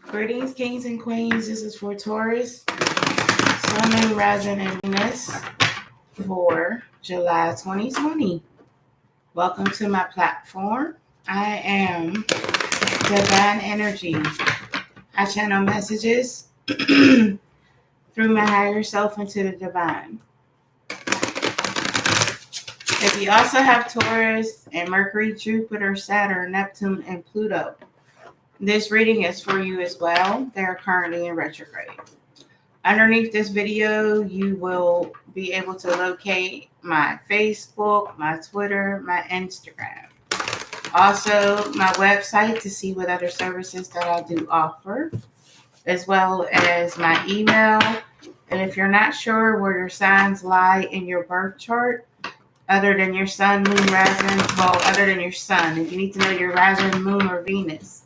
Greetings, kings and queens. This is for Taurus, Sun, Moon, Rising, and Venus for July 2020. Welcome to my platform. I am Divine Energy. I channel messages through my higher self into the divine. If you also have Taurus and Mercury, Jupiter, Saturn, Neptune, and Pluto, this reading is for you as well. They are currently in retrograde. Underneath this video, you will be able to locate my Facebook, my Twitter, my Instagram. Also, my website to see what other services that I do offer, as well as my email. And if you're not sure where your signs lie in your birth chart, other than your sun, moon, rising, other than your sun, if you need to know your rising, moon, or Venus,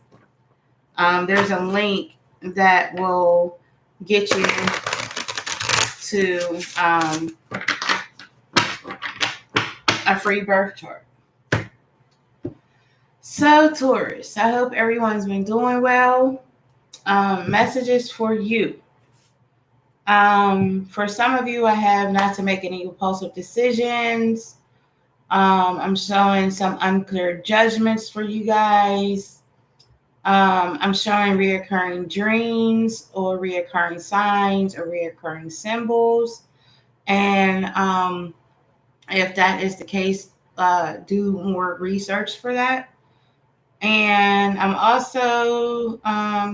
there's a link that will get you to a free birth chart. So, Taurus, I hope everyone's been doing well. Messages for you. For some of you, I have not to make any impulsive decisions. I'm showing some unclear judgments for you guys. I'm showing reoccurring dreams or reoccurring signs or reoccurring symbols. And if that is the case, do more research for that. And I'm also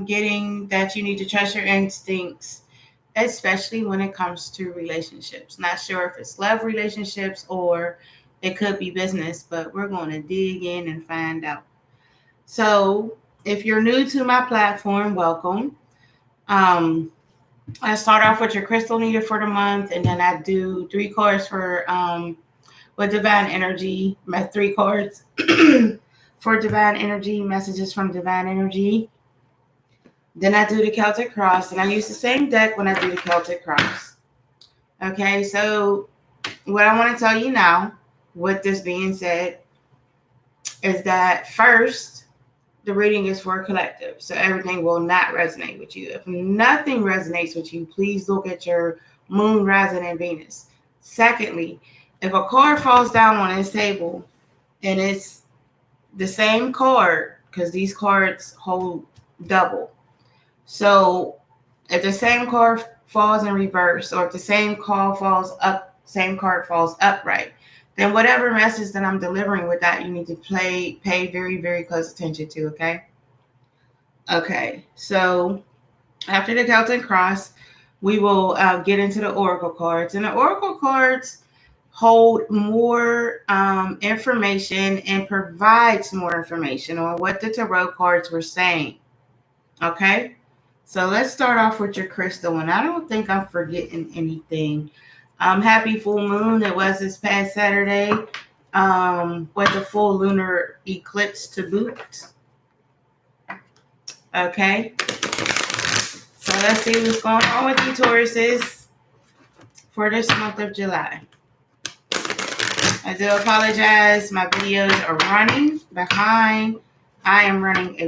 getting that you need to trust your instincts, especially when it comes to relationships. Not sure if it's love relationships or it could be business, but we're going to dig in and find out. So if you're new to my platform, welcome. I start off with your crystal needed for the month, and then I do 3 cards for with divine energy, my 3 cards for divine energy, messages from divine energy. Then I do the Celtic cross, and I use the same deck when I do the Celtic cross. Okay, so what I want to tell you now, with this being said, is that first, the reading is for a collective, so everything will not resonate with you. If nothing resonates with you, please look at your moon, rising, and Venus. Secondly, if a card falls down on this table and it's the same card, because these cards hold double. So if the same card falls in reverse, or if the same card falls upright, then whatever message that I'm delivering with that, you need to pay very, very close attention to, okay? Okay, so after the Celtic cross, we will get into the oracle cards. And the oracle cards hold more information and provides more information on what the tarot cards were saying, okay? So let's start off with your crystal, and I don't think I'm forgetting anything. Happy full moon. It was this past Saturday with a full lunar eclipse to boot. Okay. So let's see what's going on with you, Tauruses, for this month of July. I do apologize. My videos are running behind. I am running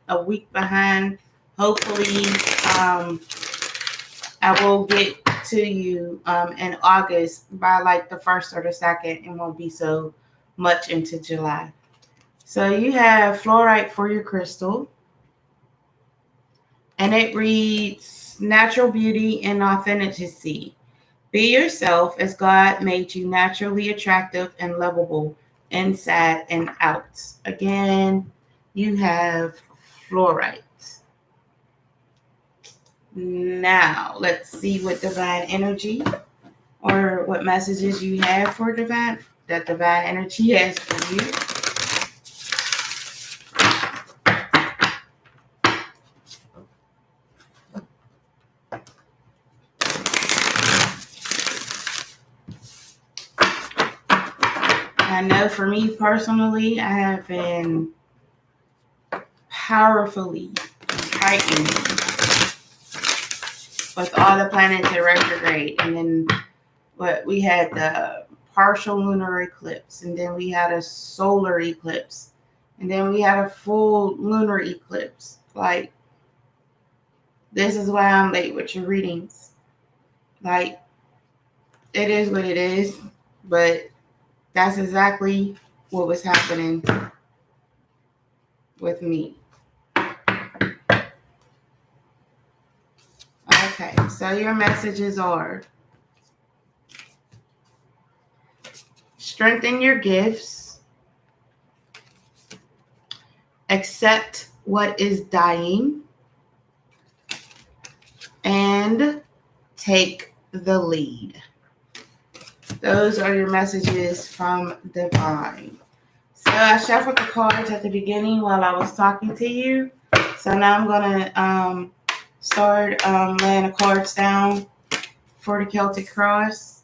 a week behind. Hopefully, I will get to you in August by like the 1st or the 2nd, and won't be so much into July. So you have fluorite for your crystal, and it reads natural beauty and authenticity. Be yourself as God made you, naturally attractive and lovable inside and out. Again, you have fluorite. Now, let's see what divine energy or what messages you have for divine energy has for you. I know for me personally, I have been powerfully heightened with all the planets in retrograde. And then we had the partial lunar eclipse, and then we had a solar eclipse, and then we had a full lunar eclipse. Like, This is why I'm late with your readings. Like, it is what it is, but that's exactly what was happening with me. Okay, so your messages are: strengthen your gifts, accept what is dying, and take the lead. Those are your messages from Divine. So I shuffled the cards at the beginning while I was talking to you. So now I'm going to start laying the cards down for the Celtic Cross.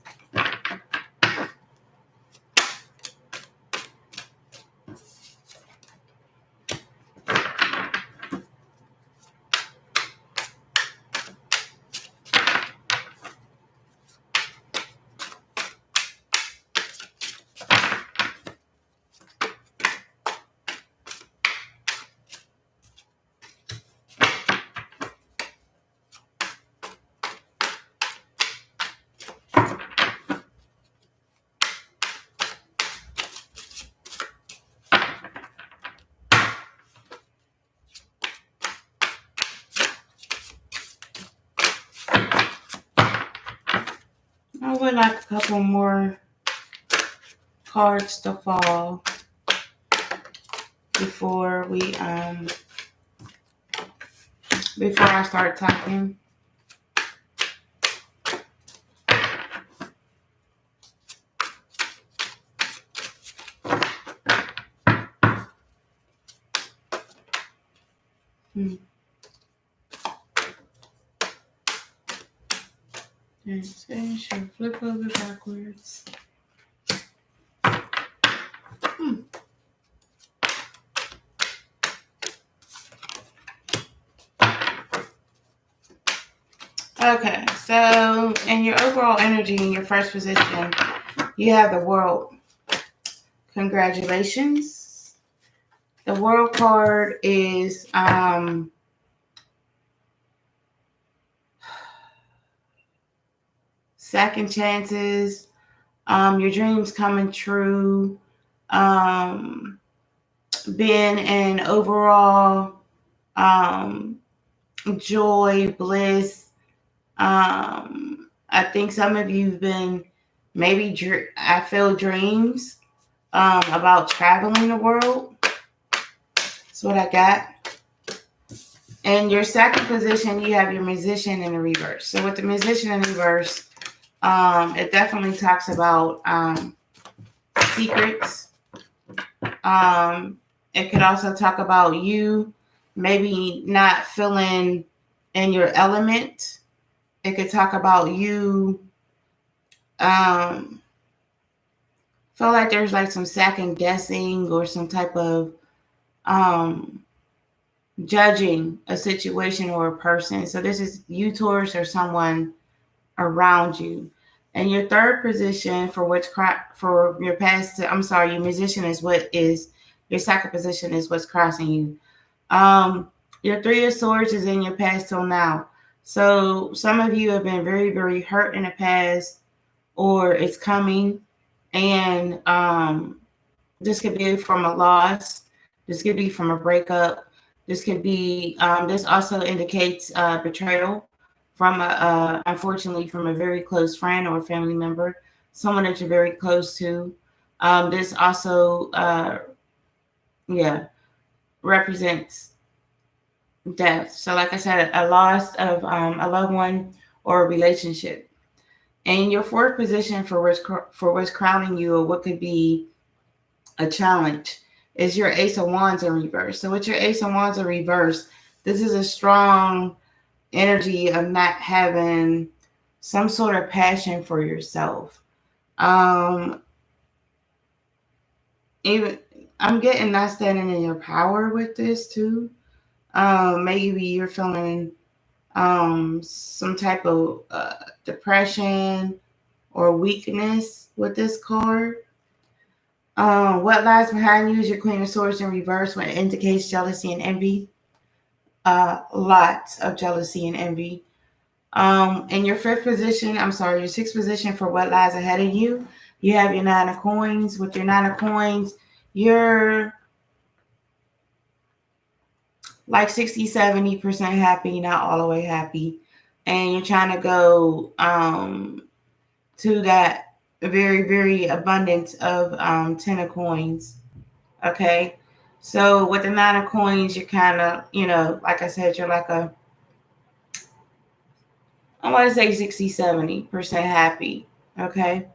I would like a couple more cards to fall before I start talking. And should flip over backwards. Okay, so in your overall energy in your first position, you have the World. Congratulations. The World card is second chances, your dreams coming true, being an overall joy, bliss. I think some of you have been I feel dreams about traveling the world. That's what I got. In your second position, you have your Musician in the reverse. So with the Musician in the reverse, it definitely talks about secrets. It could also talk about you maybe not feeling in your element. It could talk about you feel like there's like some second guessing or some type of judging a situation or a person. So this is you, Taurus, or someone around you. And your third position for your past, your Musician is what is your second position is what's crossing you. Your Three of Swords is in your past till now. So some of you have been very, very hurt in the past, or it's coming. And this could be from a loss. This could be from a breakup. This could be, this also indicates betrayal from unfortunately, from a very close friend or family member, someone that you're very close to. This also, represents death. So like I said, a loss of a loved one or a relationship. And your fourth position for what's crowning you, or what could be a challenge, is your Ace of Wands in reverse. So with your Ace of Wands in reverse, this is a strong energy of not having some sort of passion for yourself. Even I'm getting not standing in your power with this too. Maybe you're feeling some type of depression or weakness with this card. What lies behind you is your Queen of Swords in reverse, when it indicates jealousy and envy. lots of jealousy and envy. In your your sixth position for what lies ahead of you, you have your 9 of coins. With your 9 of coins, you're like 60-70% happy, not all the way happy. And you're trying to go to that very, very abundance of 10 of coins. Okay. So with the 9 of coins, you're kind of, like I said, you're like I want to say 60-70% happy. Okay.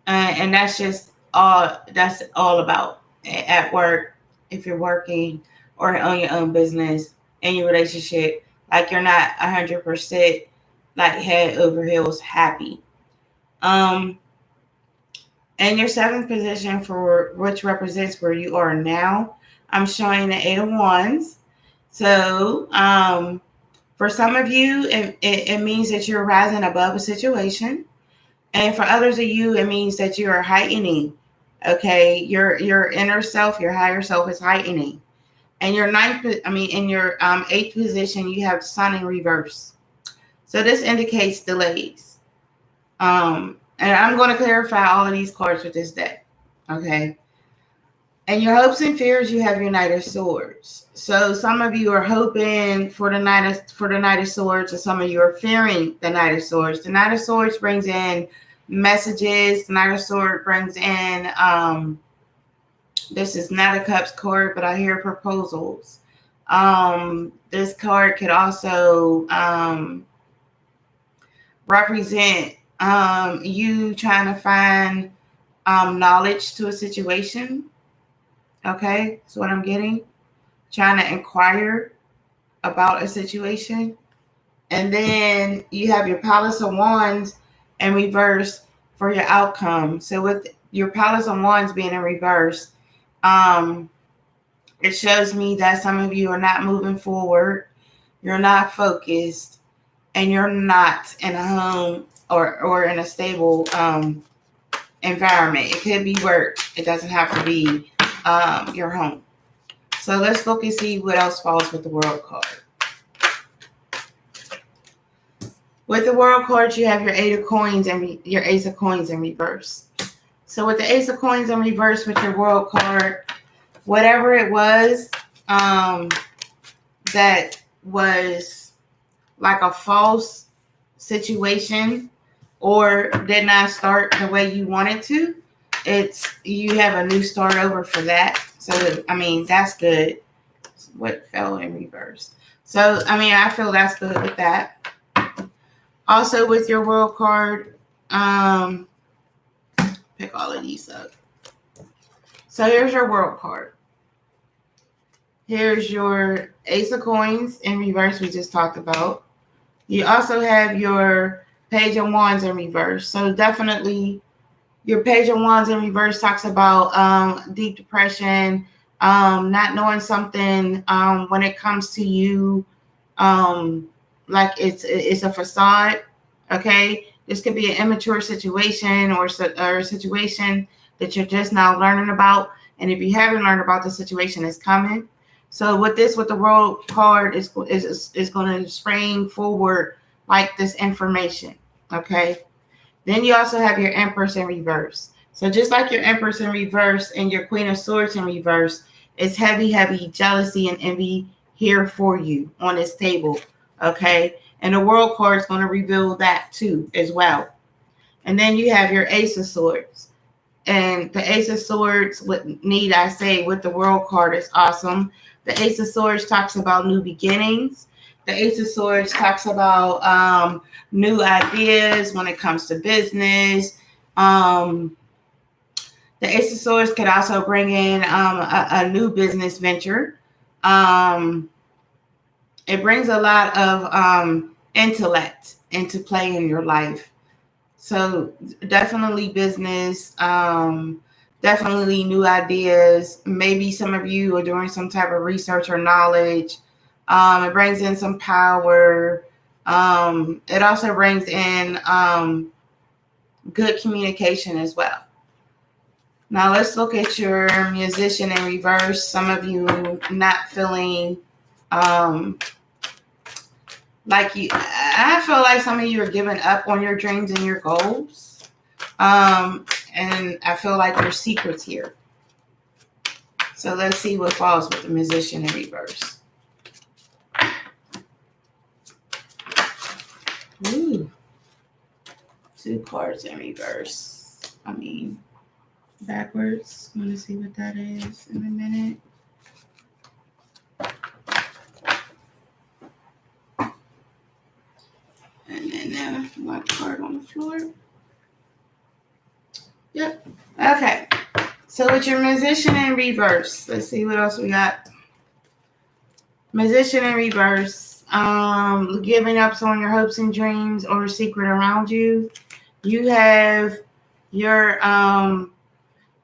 And that's all about at work, if you're working or on your own business, in your relationship. Like you're not 100% like head over heels happy. Um, and your seventh position, for which represents where you are now, I'm showing the 8 of Wands. So for some of you, it means that you're rising above a situation. And for others of you, it means that you are heightening. Okay, your inner self, your higher self is heightening. And in your eighth position, you have Sun in reverse. So this indicates delays. And I'm going to clarify all of these cards with this deck. Okay. And your hopes and fears, you have your Knight of Swords. So some of you are hoping for the Knight of Swords, and some of you are fearing the Knight of Swords. The Knight of Swords brings in messages. The Knight of Swords brings in this is not a Cups card, but I hear proposals. This card could also represent you trying to find knowledge to a situation. Okay, that's what I'm getting. Trying to inquire about a situation. And then you have your Palace of Wands in reverse for your outcome. So with your Palace of Wands being in reverse, it shows me that some of you are not moving forward, you're not focused, and you're not in a home or in a stable environment. It could be work. It doesn't have to be your home. So let's look and see what else falls with the World card. With the World card, you have your Eight of Coins and your Ace of Coins in reverse. So with the Ace of Coins in reverse with your World card, whatever it was that was like a false situation or did not start the way you wanted to, you have a new start over for that. So that's good. What fell in reverse? So I feel that's good with that. Also with your World card, pick all of these up. So here's your World card. Here's your Ace of Coins in reverse we just talked about. You also have your Page of Wands in reverse. So definitely your Page of Wands in reverse talks about deep depression, not knowing something when it comes to you, like it's a facade. Okay, this could be an immature situation or a situation that you're just now learning about. And if you haven't learned about the situation, it's coming. So with the World card is going to spring forward like this information. Okay. Then you also have your Empress in reverse. So just like your Empress in reverse and your Queen of Swords in reverse, it's heavy, heavy jealousy and envy here for you on this table. Okay. And the World card is going to reveal that too as well. And then you have your Ace of Swords. And the Ace of Swords, what need I say, with the World card is awesome. The Ace of Swords talks about new beginnings. The Ace of Swords talks about new ideas when it comes to business. The Ace of Swords could also bring in a new business venture. It brings a lot of intellect into play in your life. So definitely business, definitely new ideas. Maybe some of you are doing some type of research or knowledge. It brings in some power. It also brings in good communication as well. Now let's look at your Musician in reverse. Some of you not feeling Like I feel like some of you are giving up on your dreams and your goals. And I feel like there's secrets here. So let's see what falls with the Magician in reverse. Ooh. 2 cards in reverse. I mean, backwards. I'm going to see what that is in a minute. And then one card on the floor. Yep. Okay. So with your Magician in reverse, let's see what else we got. Magician in reverse. Giving up on your hopes and dreams or a secret around you. You have your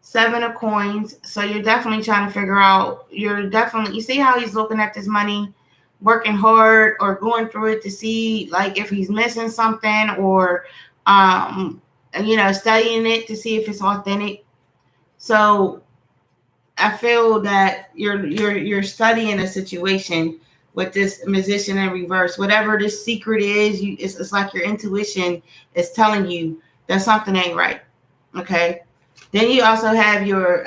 7 of coins. So you're definitely trying to figure out, you see how he's looking at this money, working hard or going through it to see like if he's missing something or, studying it to see if it's authentic. So I feel that you're studying a situation with this Magician in reverse. Whatever this secret is, it's like your intuition is telling you that something ain't right. Okay. Then you also have your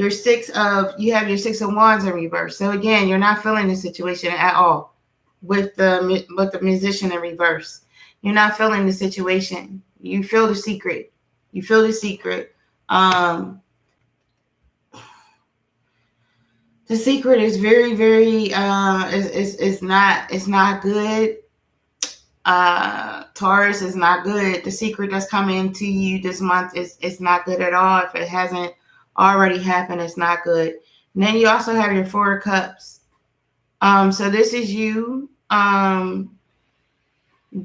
6 of Wands in reverse. So again, you're not feeling the situation at all with the Magician in reverse. You're not feeling the situation. You feel the secret. The secret is very, very it's not good. Taurus is not good. The secret that's coming to you this month is not good at all. If it hasn't already happened, it's not good. And then you also have your 4 of Cups. So this is you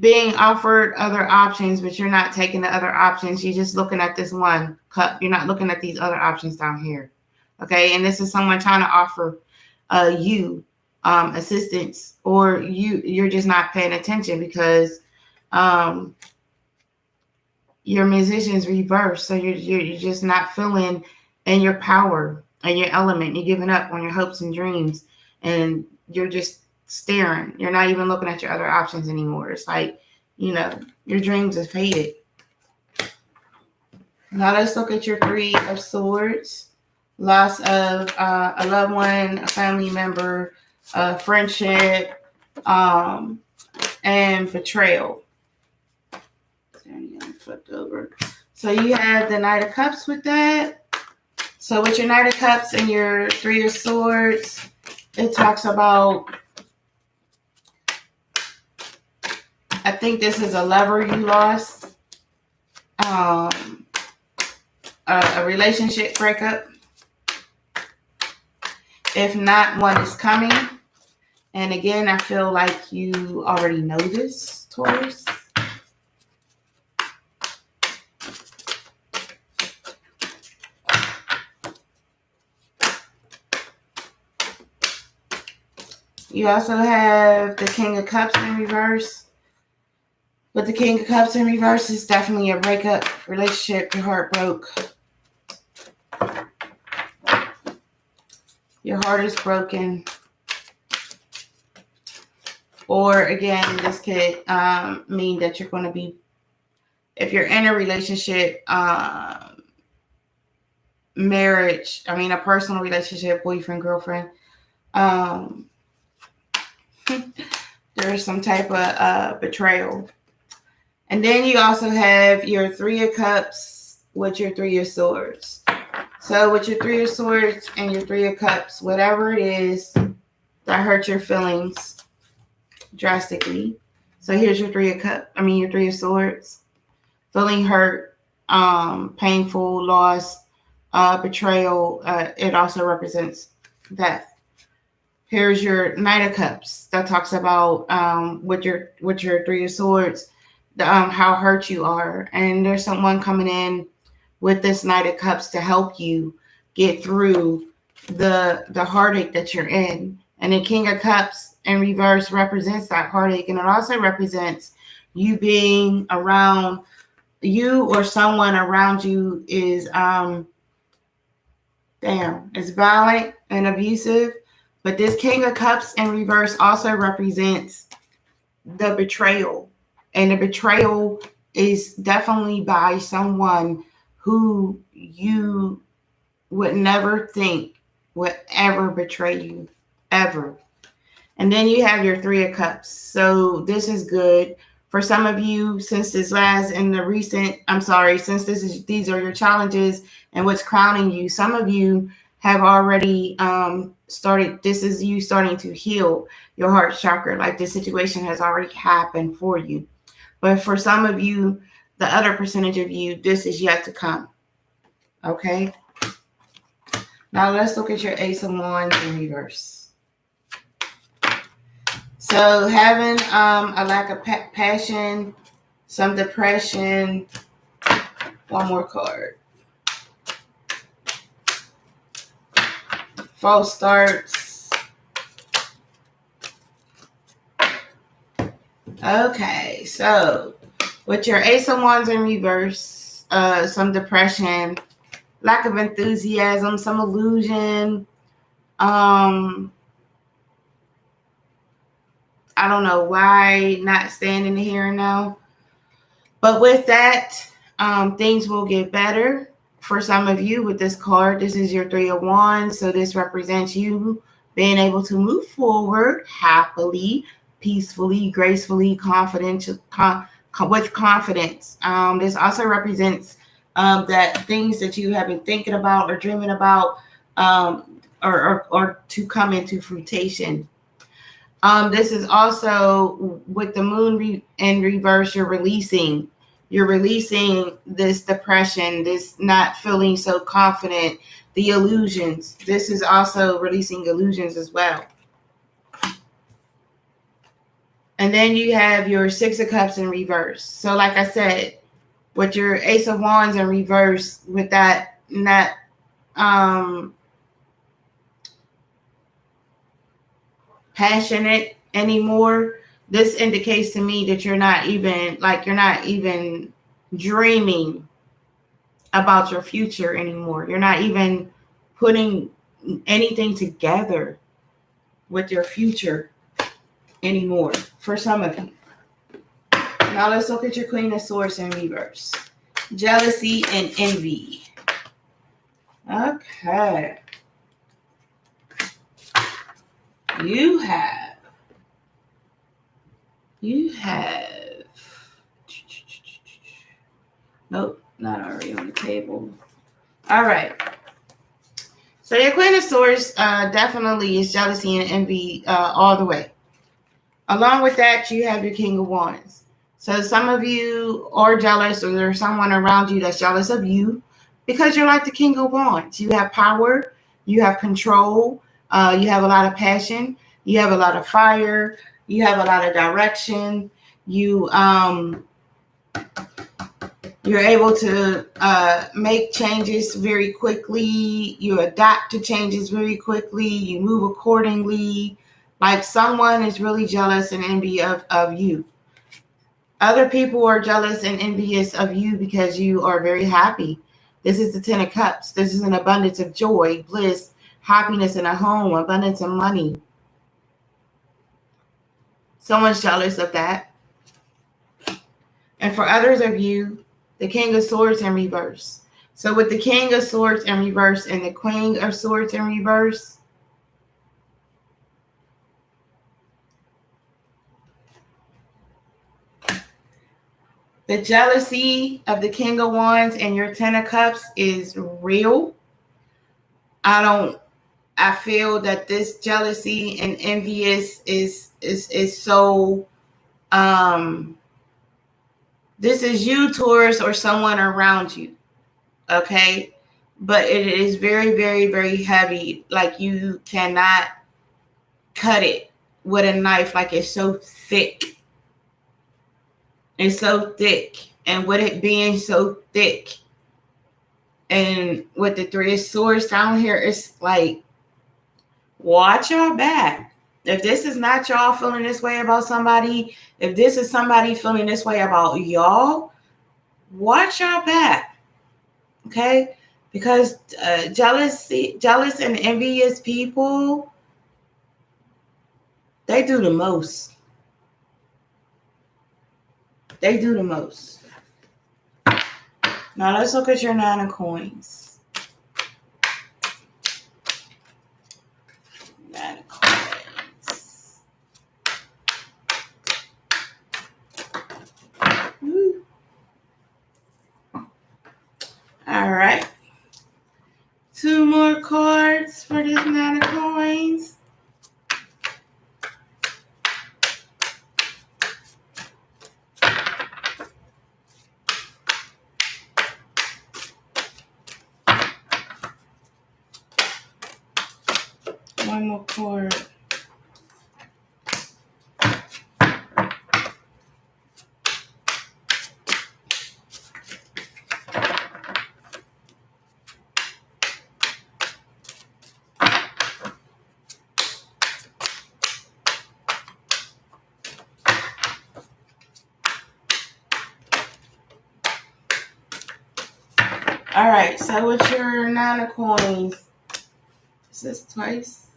being offered other options, but you're not taking the other options. You're just looking at this one cup. You're not looking at these other options down here. Okay, and this is someone trying to offer you assistance, or you're just not paying attention because your Magician's reversed. So you're just not feeling in your power and your element. You're giving up on your hopes and dreams, and you're just staring. You're not even looking at your other options anymore. It's like, your dreams have faded. Now let's look at your 3 of Swords. Loss of a loved one, a family member, friendship, and betrayal. Flipped over. So you have the Knight of Cups with that. So with your Knight of Cups and your 3 of Swords, it talks about, I think this is a lover you lost, a relationship breakup. If not, one is coming. And again, I feel like you already know this, Taurus. You also have the King of Cups in reverse. But the King of Cups in reverse is definitely a breakup, relationship, your heart broke. Your heart is broken. Or again, this could mean that you're going to be, if you're in a relationship, marriage, a personal relationship, boyfriend, girlfriend, there's some type of betrayal. And then you also have your 3 of Cups with your 3 of Swords. So with your 3 of Swords and your 3 of Cups, whatever it is that hurt your feelings drastically. So here's your 3 of Cups. Your 3 of Swords. Feeling hurt, painful, loss, betrayal. It also represents death. Here's your Knight of Cups. That talks about with your 3 of Swords, how hurt you are. And there's someone coming in with this Knight of Cups to help you get through the heartache that you're in. And the King of Cups in reverse represents that heartache. And it also represents you being around, you or someone around you is, is violent and abusive. But this King of Cups in reverse also represents the betrayal. And the betrayal is definitely by someone who you would never think would ever betray you, ever. And then you have your Three of Cups. So this is good. For some of you, since this last in the recent, since these are your challenges and what's crowning you, some of you have already started, this is you starting to heal your heart chakra. Like this situation has already happened for you. But for some of you, the other percentage of you, this is yet to come. Okay? Now let's look at your Ace of Wands in reverse. So having a lack of passion, some depression. One more card. False starts. Okay, so with your Ace of Wands in reverse, some depression, lack of enthusiasm, some illusion. I don't know why not stand in the here and now. But with that, things will get better for some of you with this card. This is your Three of Wands. So this represents you being able to move forward happily, peacefully, gracefully, with confidence. This also represents that things that you have been thinking about or dreaming about or to come into fruition. This is also with the moon in reverse, you're releasing this depression, this not feeling so confident, the illusions. This is also releasing illusions as well. And then you have your Six of Cups in reverse. So like I said, with your Ace of Wands in reverse, with that not passionate anymore, this indicates to me that you're not even dreaming about your future anymore. You're not even putting anything together with your future anymore for some of you. Now let's look at your Queen of Swords in reverse. Jealousy and envy. Okay. You have nope, not already on the table. All right. So your Queen of Swords definitely is jealousy and envy all the way. Along with that, you have your King of Wands. So some of you are jealous, or there's someone around you that's jealous of you because you're like the King of Wands. You have power, you have control, you have a lot of passion, you have a lot of fire, you have a lot of direction. You're able to make changes very quickly. You adapt to changes very quickly. You move accordingly. Like someone is really jealous and envy of you. Other people are jealous and envious of you because you are very happy. This is the Ten of Cups. This is an abundance of joy, bliss, happiness in a home, abundance of money. Someone's jealous of that. And for others of you, the King of Swords in reverse. So with the King of Swords in reverse and the Queen of Swords in reverse, the jealousy of the King of Wands and your Ten of Cups is real. I feel that this jealousy and envious is so this is you, Taurus, or someone around you. Okay? But it is very, very, very heavy. Like you cannot cut it with a knife. Like it's so thick. It's so thick. And with it being so thick, and with the Three of Swords down here, it's like, watch your back. If this is not y'all feeling this way about somebody, if this is somebody feeling this way about y'all, watch your back. Okay? Because jealous and envious people, They do the most. They do the most. Now let's look at your 9 of coins. 9 of coins. Woo. All right. 2 more cards for this 9 of coins. One more card. All right, so with your 9 of coins, is this twice?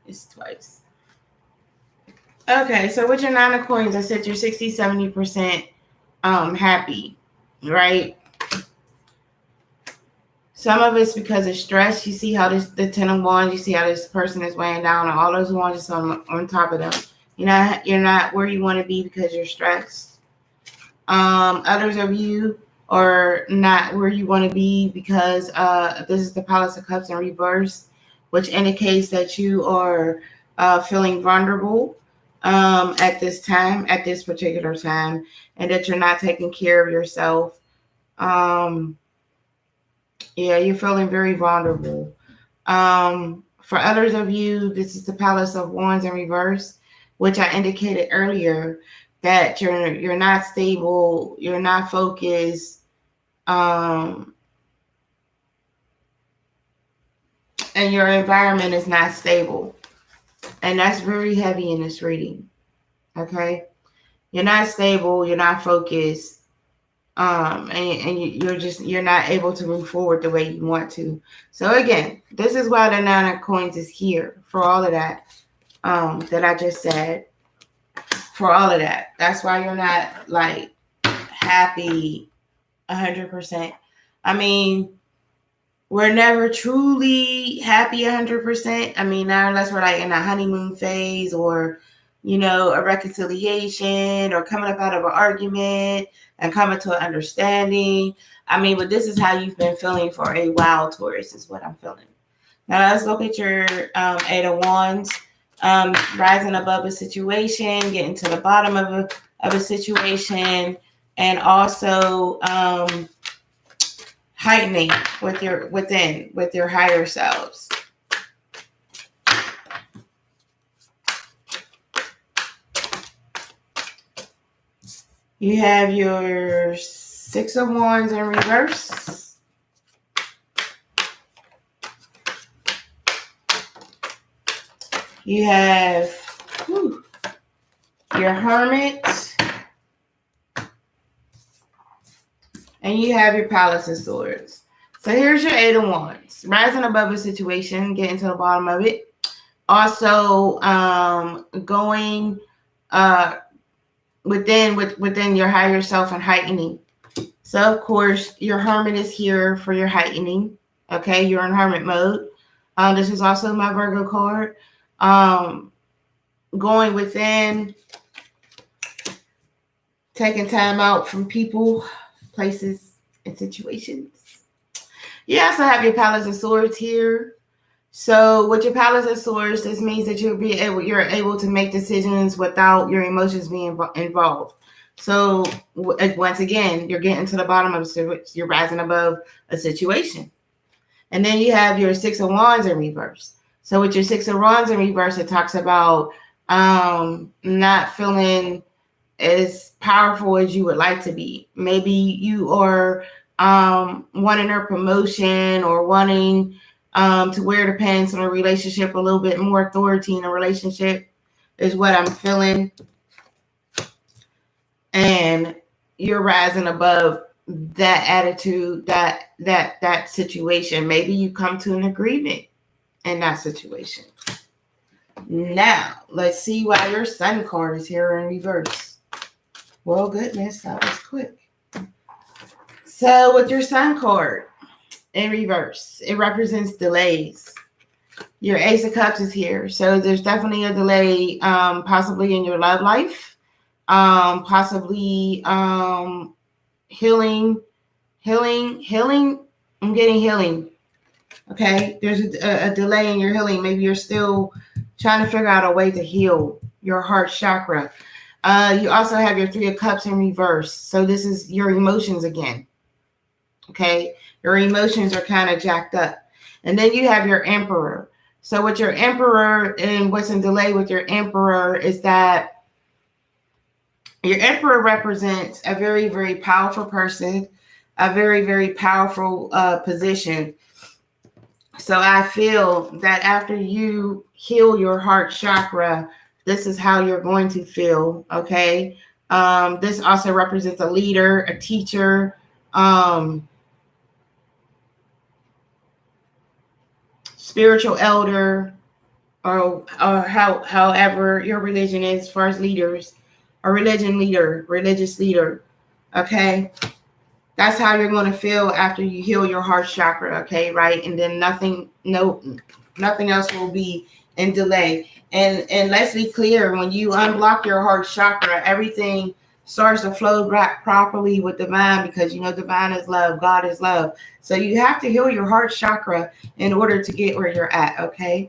It's twice. Okay, so with your 9 of coins, I said you're 60-70% happy, right? Some of it's because of stress. You see how the 10 of wands, you see how this person is weighing down, and all those wands is on top of them. You're not where you want to be because you're stressed. Others of you are not where you want to be because this is the Palace of Cups in reverse, which indicates that you are feeling vulnerable at this time, at this particular time, and that you're not taking care of yourself. Yeah, you're feeling very vulnerable. For others of you, this is the Palace of Wands in reverse, which I indicated earlier that you're not stable, you're not focused, and your environment is not stable. And that's very heavy in this reading. Okay? You're not stable, you're not focused, and you're not able to move forward the way you want to. So again, this is why the 9 of coins is here for all of that that I just said. For all of that. That's why you're not like happy 100%. I mean, we're never truly happy 100%. I mean, not unless we're like in a honeymoon phase or, a reconciliation or coming up out of an argument and coming to an understanding. I mean, but this is how you've been feeling for a while, Taurus, is what I'm feeling. Now let's look at your 8 of wands. Rising above a situation, getting to the bottom of a situation, and also heightening with your higher selves. You have your 6 of wands in reverse. You have your Hermit. And you have your Palace of Swords. So here's your 8 of wands. Rising above a situation, getting to the bottom of it. Also going within your higher self and heightening. So of course your Hermit is here for your heightening. Okay, you're in Hermit mode. This is also my Virgo card. Going within, taking time out from people, places, and situations. You also have your Palace of Swords here. So with your Palace of Swords, this means that you're able to make decisions without your emotions being involved. So once again, you're getting to the bottom of it. You're rising above a situation. And then you have your 6 of wands in reverse. So with your 6 of wands in reverse, it talks about not feeling as powerful as you would like to be. Maybe you are wanting a promotion or wanting to wear the pants in a relationship, a little bit more authority in a relationship is what I'm feeling. And you're rising above that attitude, that situation. Maybe you come to an agreement in that situation. Now, let's see why your Sun card is here in reverse. Well, goodness, that was quick. So, with your Sun card in reverse, it represents delays. Your Ace of Cups is here. So, there's definitely a delay, possibly in your love life, possibly healing. I'm getting healing. Okay, there's a delay in your healing. Maybe you're still trying to figure out a way to heal your heart chakra. You also have your Three of Cups in reverse. So this is your emotions again. Okay, your emotions are kind of jacked up. And then you have your Emperor. So with your Emperor and what's in delay with your Emperor is that your Emperor represents a very, very powerful person, a very, very powerful position. So I feel that after you heal your heart chakra, this is how you're going to feel, okay? This also represents a leader, a teacher, spiritual elder, or however your religion is as far as leaders, a religious leader, okay? That's how you're going to feel after you heal your heart chakra, okay, right? And then nothing else will be in delay. And let's be clear, when you unblock your heart chakra, everything starts to flow back properly with divine, because you know divine is love, God is love. So you have to heal your heart chakra in order to get where you're at, okay?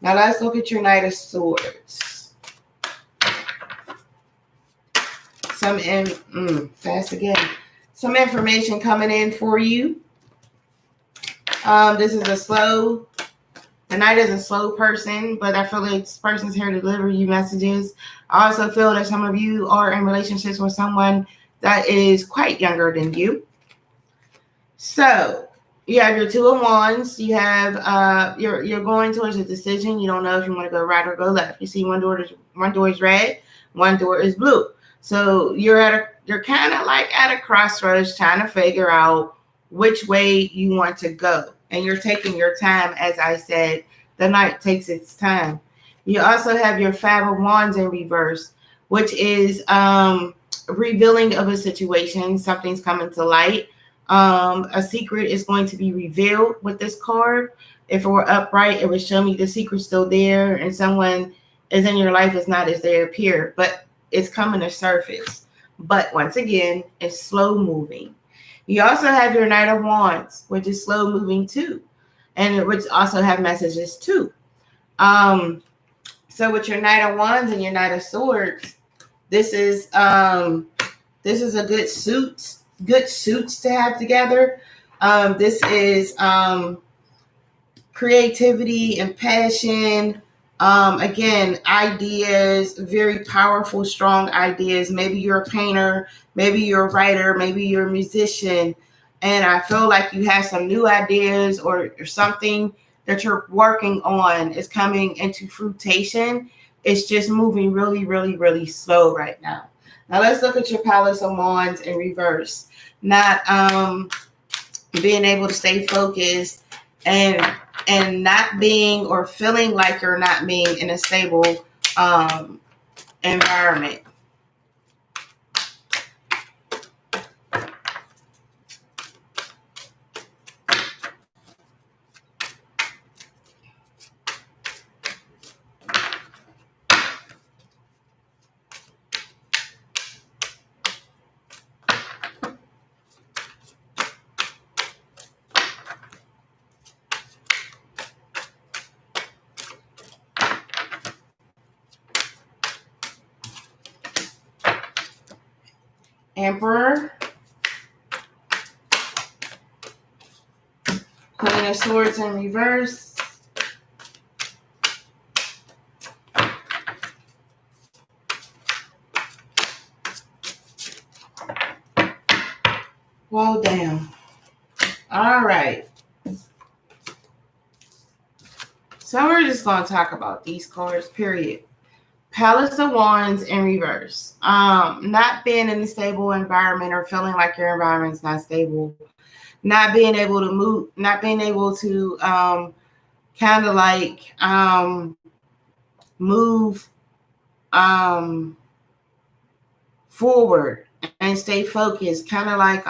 Now let's look at your Knight of Swords. Fast again. Some information coming in for you. This is the Knight is a slow person, but I feel like this person's here to deliver you messages. I also feel that some of you are in relationships with someone that is quite younger than you. So you have your Two of Wands. You have you're going towards a decision. You don't know if you want to go right or go left. You see one door is red, one door is blue. So you're kind of like at a crossroads trying to figure out which way you want to go. And you're taking your time, as I said. The Knight takes its time. You also have your Five of Wands in reverse, which is revealing of a situation. Something's coming to light. A secret is going to be revealed with this card. If it were upright, it would show me the secret's still there and someone is in your life is not as they appear. But it's coming to surface. But once again, it's slow moving. You also have your Knight of Wands, which is slow moving too, and which also have messages too. So with your Knight of Wands and your Knight of Swords, this is a good suits to have together. This is creativity and passion. Again, ideas, very powerful, strong ideas. Maybe you're a painter, maybe you're a writer, maybe you're a musician. And I feel like you have some new ideas or something that you're working on is coming into fruition. It's just moving really, really, really slow right now. Now let's look at your Palace of Wands in reverse. Not being able to stay focused and not being or feeling like you're not being in a stable environment. Emperor, Queen of Swords in reverse, well, damn. All right. So we're just going to talk about these cards, period. Palace of Wands in reverse. Not being in a stable environment or feeling like your environment's not stable. Not being able to move, not being able to kind of like move forward and stay focused, kind of like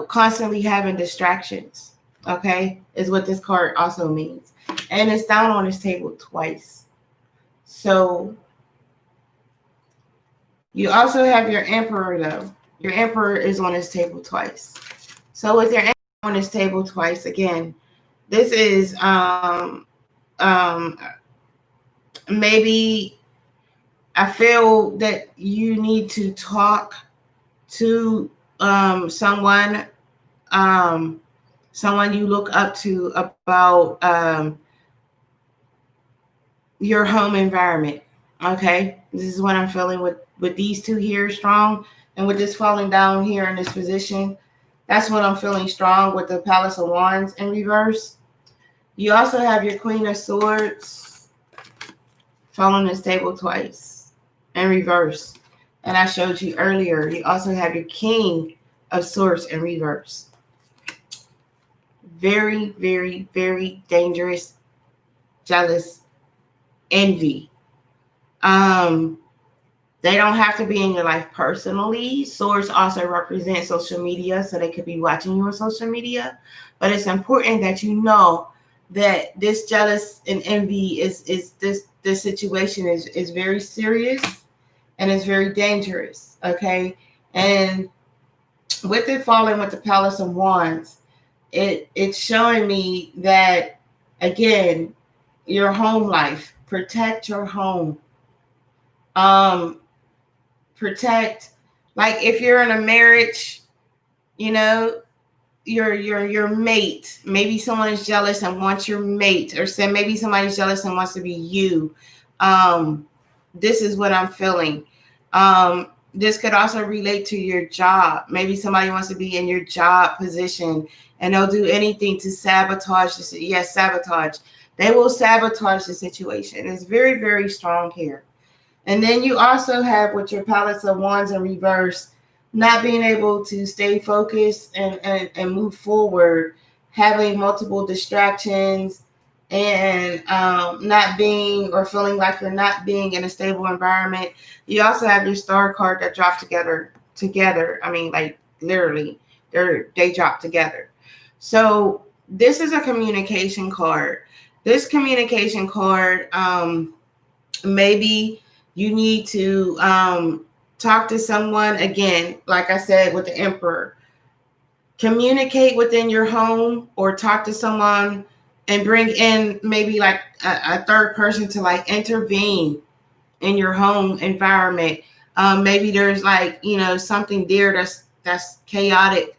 constantly having distractions. Okay, is what this card also means. And it's down on his table twice. So you also have your Emperor, though. Your Emperor is on his table twice. So with your Emperor on his table twice, again, this is maybe I feel that you need to talk to someone you look up to about your home environment. Okay, this is what I'm feeling with these two here strong, and with this falling down here in this position. That's what I'm feeling strong with the Palace of Wands in reverse. You also have your Queen of Swords falling this table twice in reverse. And I showed you earlier, you also have your King of Swords in reverse. Very, very, very dangerous, jealous, envy. They don't have to be in your life personally. Swords also represent social media, so they could be watching you on social media. But it's important that you know that this jealous and envy is this situation is very serious and it's very dangerous. Okay, and with it falling with the Palace of Wands, it's showing me that again, your home life. Protect your home. Protect, like if you're in a marriage, your mate. Maybe someone is jealous and wants your mate, or say maybe somebody's jealous and wants to be you. This is what I'm feeling. This could also relate to your job. Maybe somebody wants to be in your job position and they'll do anything to sabotage this. Yes, sabotage. They will sabotage the situation. It's very, very strong here. And then you also have with your Palace of Wands in reverse, not being able to stay focused and move forward, having multiple distractions, and not being or feeling like you're not being in a stable environment. You also have your Star card that dropped together. I mean, like literally, they drop together. So this is a communication card. This communication card, maybe you need to talk to someone, again, like I said, with the Emperor. Communicate within your home or talk to someone and bring in maybe like a third person to like intervene in your home environment. Maybe there's like, something there that's chaotic,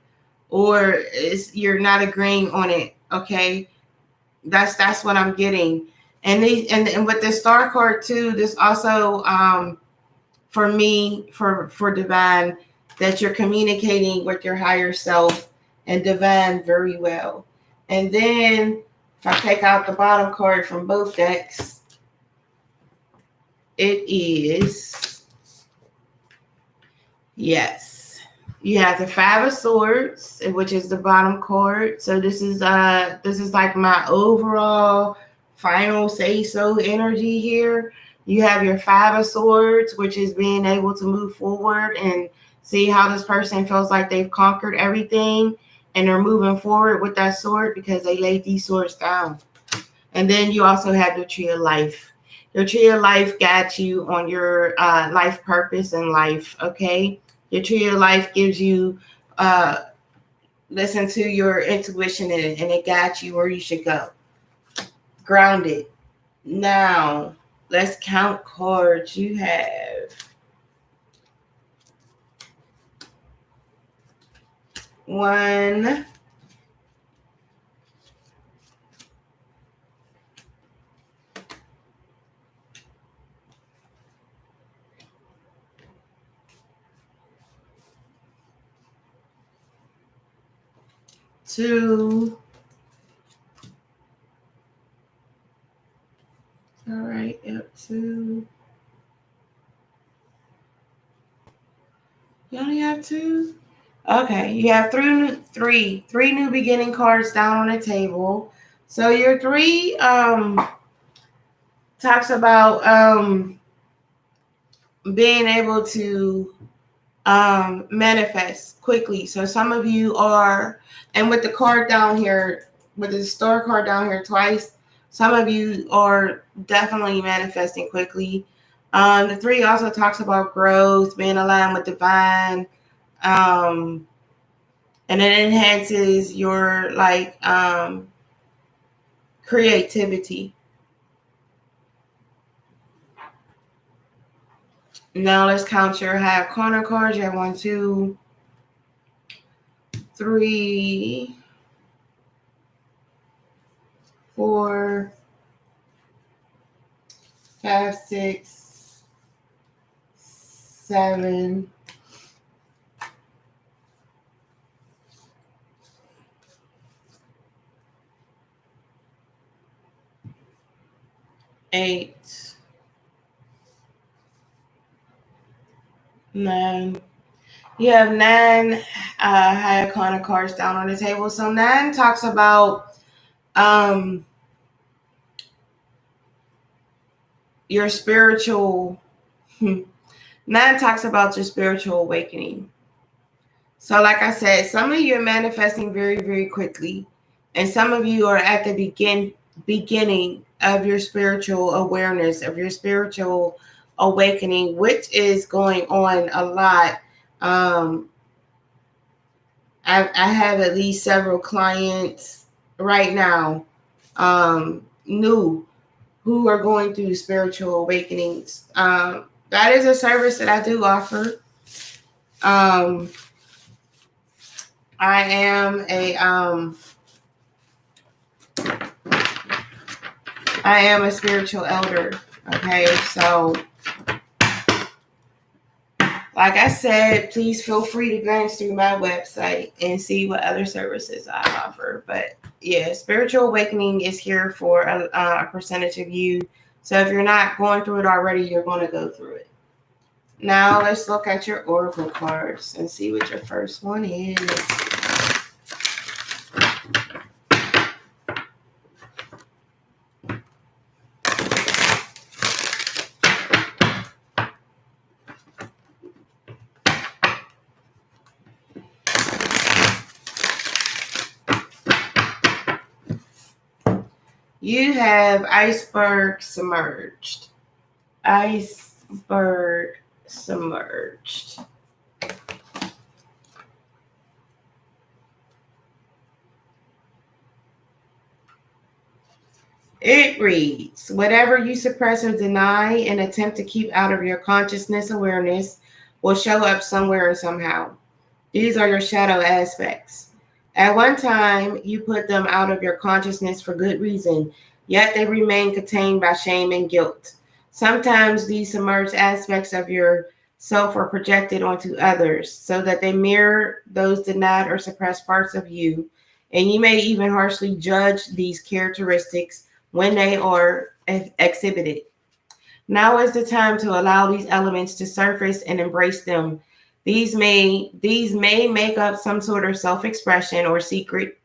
or you're not agreeing on it. Okay. That's what I'm getting. And with the Star card too, this also for me, for Divine, that you're communicating with your higher self and Divine very well. And then if I take out the bottom card from both decks, it is, yes, you have the Five of Swords, which is the bottom card. So this is like my overall final say so energy here. You have your Five of Swords, which is being able to move forward and see how this person feels like they've conquered everything and they're moving forward with that sword because they laid these swords down. And then you also have your Tree of Life. Your Tree of Life got you on your life purpose in life, okay? Your Tree of Life gives you, listen to your intuition and it got you where you should go. Grounded. Now, let's count cards. You have 1, 2. All right, up 2. You only have 2? Okay, you have three new beginning cards down on the table. So your 3 talks about being able to manifest quickly. So some of you are, and with the card down here, with the star card down here twice, some of you are definitely manifesting quickly. The 3 also talks about growth, being aligned with divine, and it enhances your creativity. Now let's count your high corner cards. You have 1, 2, 3, 4, 5, 6, 7, 8, 9. You have 9 high iconic cards down on the table. So 9 talks about your spiritual. 9 talks about your spiritual awakening. So like I said, some of you are manifesting very, very quickly. And some of you are at the beginning of your spiritual awareness, of your spiritual awakening, which is going on a lot. I have at least several clients right now, new, who are going through spiritual awakenings. That is a service that I do offer. I am a spiritual elder. Okay, so like I said, please feel free to glance through my website and see what other services I offer. But yeah, spiritual awakening is here for a percentage of you. So if you're not going through it already, you're going to go through it. Now let's look at your oracle cards and see what your first one is. You have iceberg submerged. Iceberg submerged. It reads, whatever you suppress or deny and attempt to keep out of your consciousness awareness will show up somewhere and somehow. These are your shadow aspects. At one time, you put them out of your consciousness for good reason, yet they remain contained by shame and guilt. Sometimes these submerged aspects of your self are projected onto others so that they mirror those denied or suppressed parts of you, and you may even harshly judge these characteristics when they are exhibited. Now is the time to allow these elements to surface and embrace them. These may make up some sort of self-expression or secret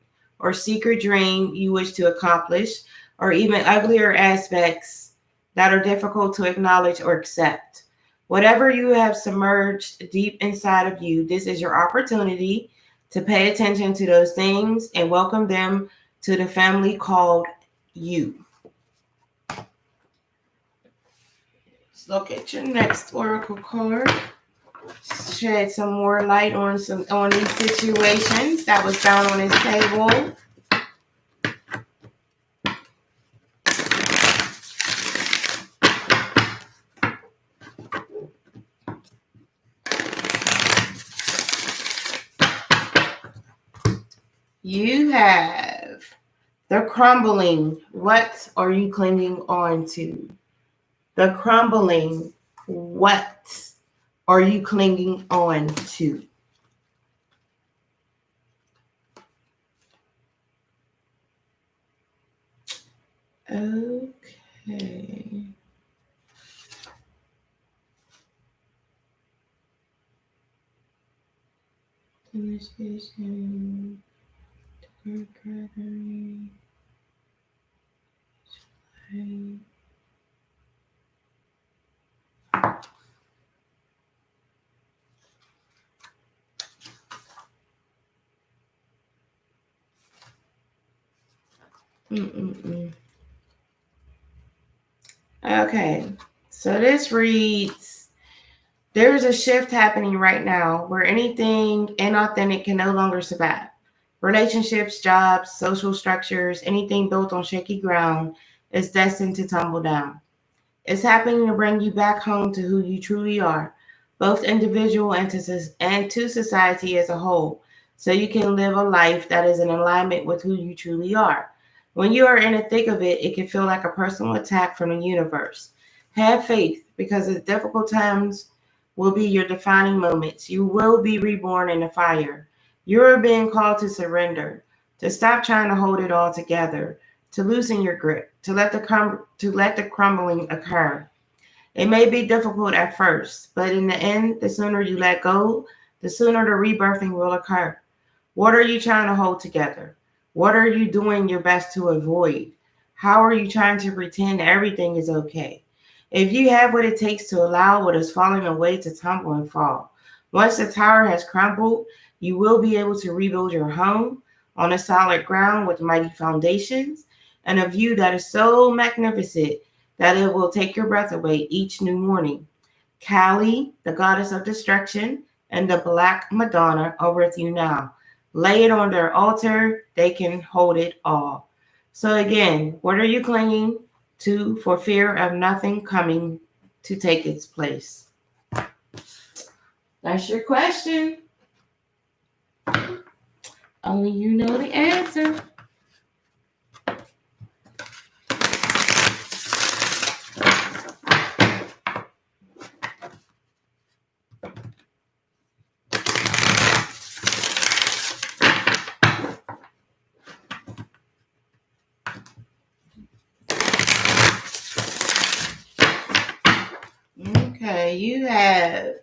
dream you wish to accomplish, or even uglier aspects that are difficult to acknowledge or accept. Whatever you have submerged deep inside of you, this is your opportunity to pay attention to those things and welcome them to the family called you. Let's look at your next oracle card. Shed some more light on these situations that was down on his table. You have the crumbling. What are you clinging on to? The crumbling. What are you clinging on to? Okay. Initiation. Okay, so this reads, there's a shift happening right now where anything inauthentic can no longer survive. Relationships, jobs, social structures, anything built on shaky ground is destined to tumble down. It's happening to bring you back home to who you truly are, both individual and to society as a whole, so you can live a life that is in alignment with who you truly are. When you are in the thick of it, it can feel like a personal attack from the universe. Have faith, because the difficult times will be your defining moments. You will be reborn in the fire. You are being called to surrender, to stop trying to hold it all together, to loosen your grip, to let the crumbling occur. It may be difficult at first, but in the end, the sooner you let go, the sooner the rebirthing will occur. What are you trying to hold together? What are you doing your best to avoid? How are you trying to pretend everything is okay? If you have what it takes to allow what is falling away to tumble and fall, once the tower has crumbled, you will be able to rebuild your home on a solid ground with mighty foundations and a view that is so magnificent that it will take your breath away each new morning. Kali, the goddess of destruction, and the Black Madonna are with you now. Lay it on their altar, they can hold it all. So, again, what are you clinging to for fear of nothing coming to take its place? That's your question. Only you know the answer. Okay, you have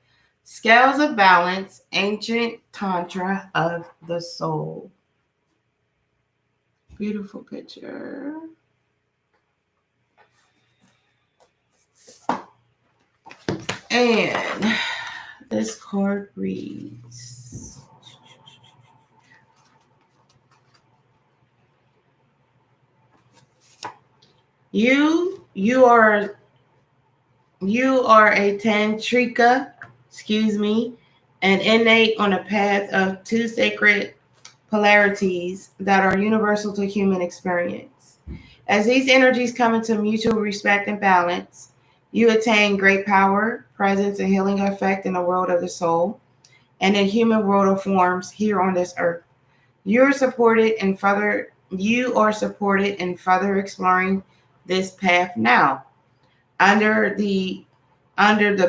Scales of Balance, Ancient Tantra of the Soul. Beautiful picture. And this card reads, you are a tantrika, an innate on a path of two sacred polarities that are universal to human experience. As these energies come into mutual respect and balance, you attain great power, presence, and healing effect in the world of the soul and in human world of forms here on this earth. You are supported in further exploring this path now under the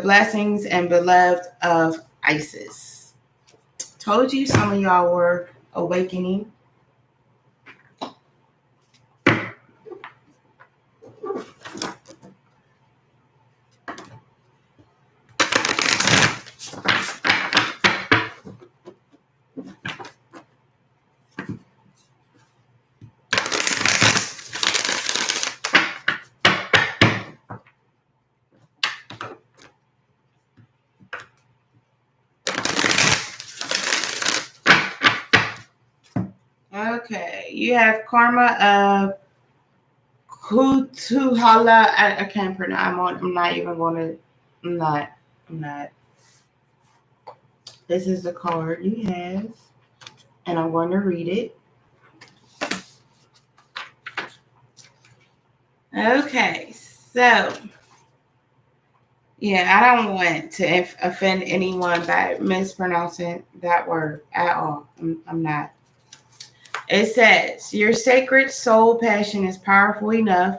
blessings and beloved of Isis. Told you some of y'all were awakening. Okay, you have karma of Kutuhala. I can't pronounce. I'm not even going to. I'm not. This is the card you have, and I'm going to read it. Okay, so yeah, I don't want to offend anyone by mispronouncing that word at all. I'm not. It says, your sacred soul passion is powerful enough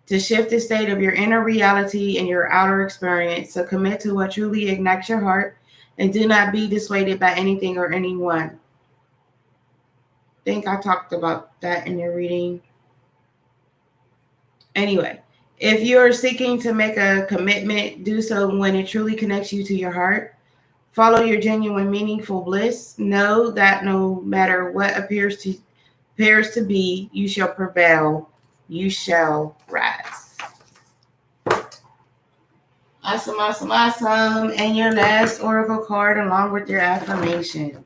to shift the state of your inner reality and your outer experience. So commit to what truly ignites your heart and do not be dissuaded by anything or anyone. I think I talked about that in your reading. Anyway, if you are seeking to make a commitment, do so when it truly connects you to your heart. Follow your genuine, meaningful bliss. Know that no matter what appears to be, you shall prevail. You shall rise. Awesome, awesome, awesome. And your last oracle card along with your affirmation.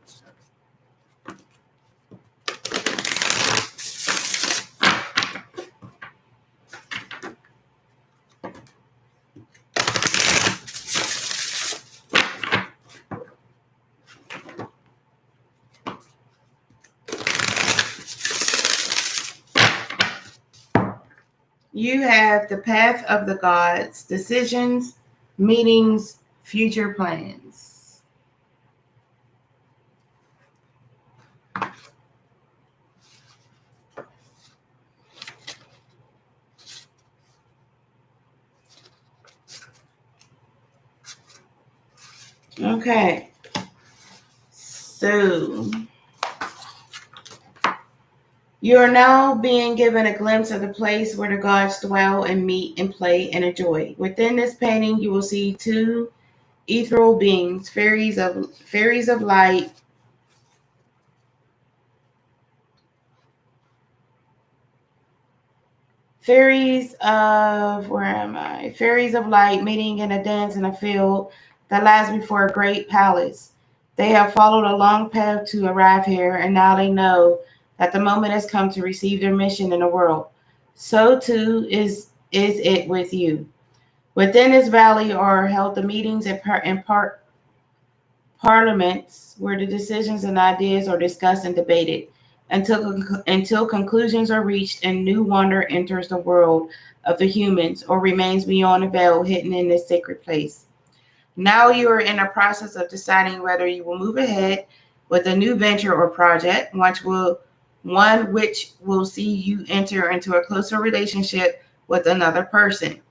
You have the path of the gods, decisions, meetings, future plans. Okay. So you are now being given a glimpse of the place where the gods dwell and meet and play and enjoy. Within this painting, you will see two ethereal beings, fairies of light, Fairies of light meeting in a dance in a field that lies before a great palace. They have followed a long path to arrive here, and now they know that the moment has come to receive their mission in the world. So too is it with you. Within this valley are held the meetings and parliaments where the decisions and ideas are discussed and debated until conclusions are reached and new wonder enters the world of the humans or remains beyond the veil hidden in this sacred place. Now you are in a process of deciding whether you will move ahead with a new venture or project, one which will see you enter into a closer relationship with another person.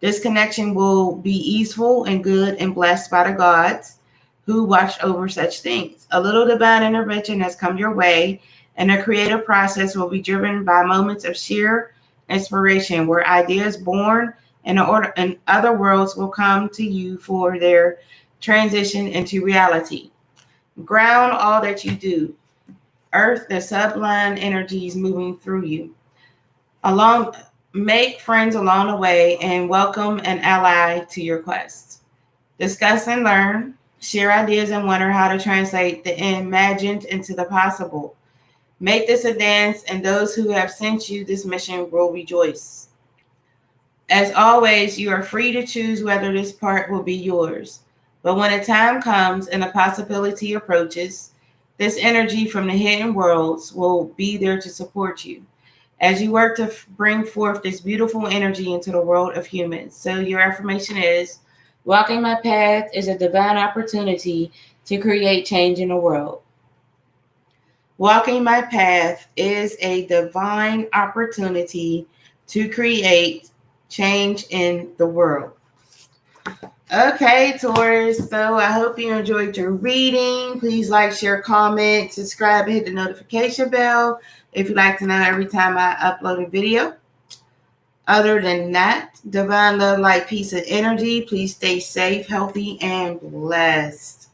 This connection will be easeful and good and blessed by the gods who watch over such things. A little divine intervention has come your way, and the creative process will be driven by moments of sheer inspiration where ideas born in other worlds will come to you for their transition into reality. Ground all that you do. Earth, the sublime energies moving through you. Along Make friends along the way and welcome an ally to your quest. Discuss and learn, share ideas and wonder how to translate the imagined into the possible. Make this a dance, and those who have sent you this mission will rejoice. As always, you are free to choose whether this part will be yours. But when the time comes and the possibility approaches, this energy from the hidden worlds will be there to support you as you work to bring forth this beautiful energy into the world of humans. So your affirmation is, walking my path is a divine opportunity to create change in the world. Walking my path is a divine opportunity to create change in the world. Okay, Taurus. So I hope you enjoyed your reading. Please like, share, comment, subscribe, and hit the notification bell if you'd like to know every time I upload a video. Other than that, divine love, light, peace, and energy. Please stay safe, healthy, and blessed.